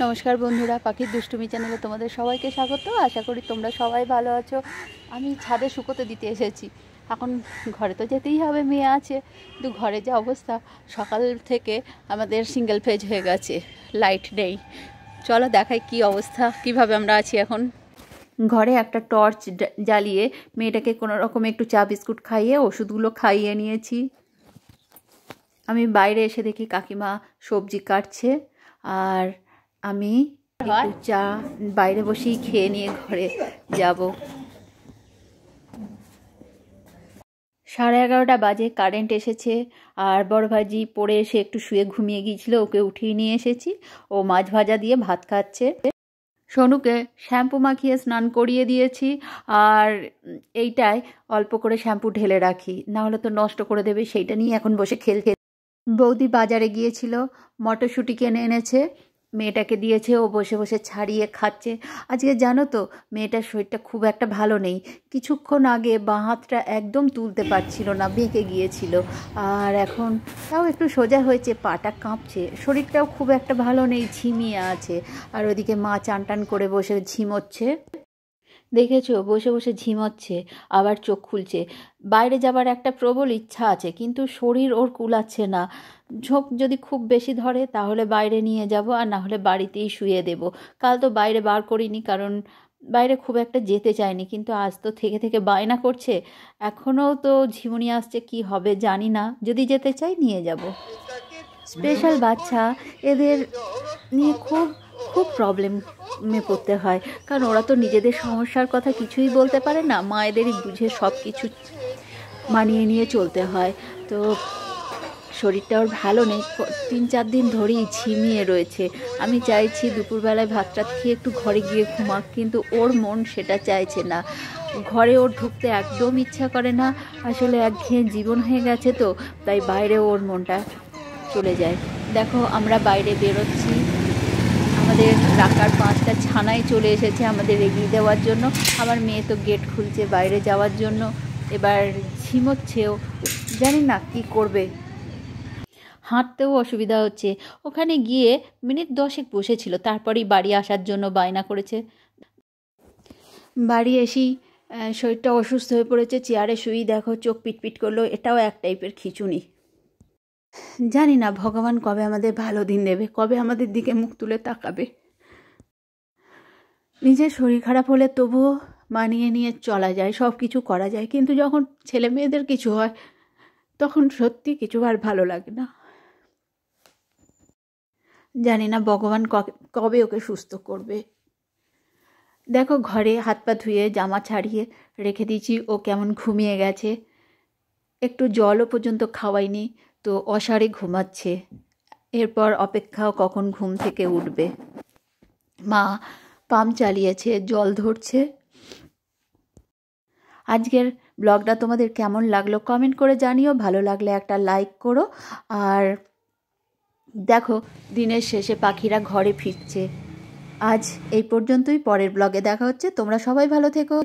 নমস্কার বন্ধুরা, পাখির দুষ্টুমি চ্যানেলে তোমাদের সবাইকে স্বাগত। আশা করি তোমরা সবাই ভালো আছো। আমি ছাদে শুকোতে দিতে এসেছি। এখন ঘরে তো যেতেই হবে, মেয়ে আছে, কিন্তু ঘরে যে অবস্থা, সকাল থেকে আমাদের সিঙ্গেল ফেজ হয়ে গেছে, লাইট নেই। চলো দেখাই কি অবস্থা, কিভাবে আমরা আছি এখন। ঘরে একটা টর্চ জ্বালিয়ে মেয়েটাকে কোনো রকম একটু চা বিস্কুট খাইয়ে ওষুধগুলো খাইয়ে নিয়েছি। আমি বাইরে এসে দেখি কাকিমা সবজি কাটছে, আর আমি একটু চা বাইরে বসেই খেয়ে নিয়ে ঘরে যাব। 11:30 বাজে কারেন্ট এসেছে, আর বড় ভাজি পড়ে এসে একটু শুয়ে ঘুমিয়ে গিয়েছিল, ওকে উঠিয়ে নিয়ে এসেছি। ও মাছ ভাজা দিয়ে ভাত খাচ্ছে। সোনুকে শ্যাম্পু মাখিয়ে স্নান করিয়ে দিয়েছি, আর এইটায় অল্প করে শ্যাম্পু ঢেলে রাখি, না হলে তো নষ্ট করে দেবে, সেইটা নিয়ে এখন বসে খেলছে। বৌদি বাজারে গিয়েছিল, মটরশুঁটি কিনে এনেছে, মেয়েটাকে দিয়েছে, ও বসে বসে ছাড়িয়ে খাচ্ছে। আজকে জানো তো, মেয়েটার শরীরটা খুব একটা ভালো নেই। কিছুক্ষণ আগে বাঁ হাতটা একদম তুলতে পারছিল না, বেঁকে গিয়েছিল, আর এখন তাও একটু সোজা হয়েছে, পাটা কাঁপছে, শরীরটাও খুব একটা ভালো নেই, ঝিমিয়ে আছে। আর ওদিকে মা চান টান করে বসে ঝিমোচ্ছে, দেখেছো, বসে বসে ঝিমোচ্ছে, আবার চোখ খুলছে। বাইরে যাবার একটা প্রবল ইচ্ছা আছে, কিন্তু শরীর ওর কুলাচ্ছে না। ঝোঁক যদি খুব বেশি ধরে তাহলে বাইরে নিয়ে যাব, আর না হলে বাড়িতেই শুয়ে দেব। কাল তো বাইরে বার করিনি, কারণ বাইরে খুব একটা যেতে চায়নি, কিন্তু আজ তো থেকে থেকে বায়না করছে। এখনও তো ঝিমুনি আসছে, কি হবে জানি না, যদি যেতে চাই নিয়ে যাব। স্পেশাল বাচ্চা, এদের নিয়ে খুব খুব প্রবলেমে পড়তে হয়, কারণ ওরা তো নিজেদের সমস্যার কথা কিছুই বলতে পারে না, মায়েদেরই বুঝে সব কিছু মানিয়ে নিয়ে চলতে হয়। তো শরীরটা ওর ভালো নেই, 3-4 দিন ধরেই ঝিমিয়ে রয়েছে। আমি চাইছি দুপুরবেলায় ভাত টাত খেয়ে একটু ঘরে গিয়ে ঘুমাক, কিন্তু ওর মন সেটা চাইছে না। ঘরে ওর ঢুকতে একদম ইচ্ছা করে না, আসলে একঘেয়ে জীবন হয়ে গেছে তো, তাই বাইরে ওর মনটা চলে যায়। দেখো আমরা বাইরে বেরোচ্ছি, আমাদের রাখার 5টা ছানাই চলে এসেছে আমাদের এগিয়ে দেওয়ার জন্য। আমার মেয়ে তো গেট খুলছে বাইরে যাওয়ার জন্য, এবার ঝিমোচ্ছেও, জানি না কি করবে। হাঁটতেও অসুবিধা হচ্ছে। ওখানে গিয়ে মিনিট 10 বসেছিল, তারপরেই বাড়ি আসার জন্য বায়না করেছে। বাড়ি এসেই শরীরটা অসুস্থ হয়ে পড়েছে, চেয়ারে শুয়েই দেখো চোখ পিটপিট করলো, এটাও এক টাইপের খিঁচুনি। জানি না ভগবান কবে আমাদের ভালো দিন দেবে, কবে আমাদের দিকে মুখ তুলে তাকাবে। নিজের শরীর খারাপ হলে তবুও মানিয়ে নিয়ে চলা যায়, সব কিছু করা যায়, কিন্তু যখন ছেলে মেয়েদের কিছু হয় তখন সত্যি কিছু আর ভালো লাগে না। জানি না ভগবান কবে ওকে সুস্থ করবে। দেখো ঘরে হাত পা ধুয়ে জামা ছাড়িয়ে রেখে দিয়েছি, ও কেমন ঘুমিয়ে গেছে, একটু জলও পর্যন্ত খাওয়াইনি, তো অসাড়ে ঘুমাচ্ছে। এরপর অপেক্ষাও কখন ঘুম থেকে উঠবে। মা পাম্প চালিয়েছে, জল ধরছে। আজকের ব্লগটা তোমাদের কেমন লাগলো কমেন্ট করে জানিও, ভালো লাগলে একটা লাইক করো। আর দেখো দিনের শেষে পাখিরা ঘরে ফিরছে। আজ এই পর্যন্তই, পরের ব্লগে দেখা হচ্ছে। তোমরা সবাই ভালো থেকো।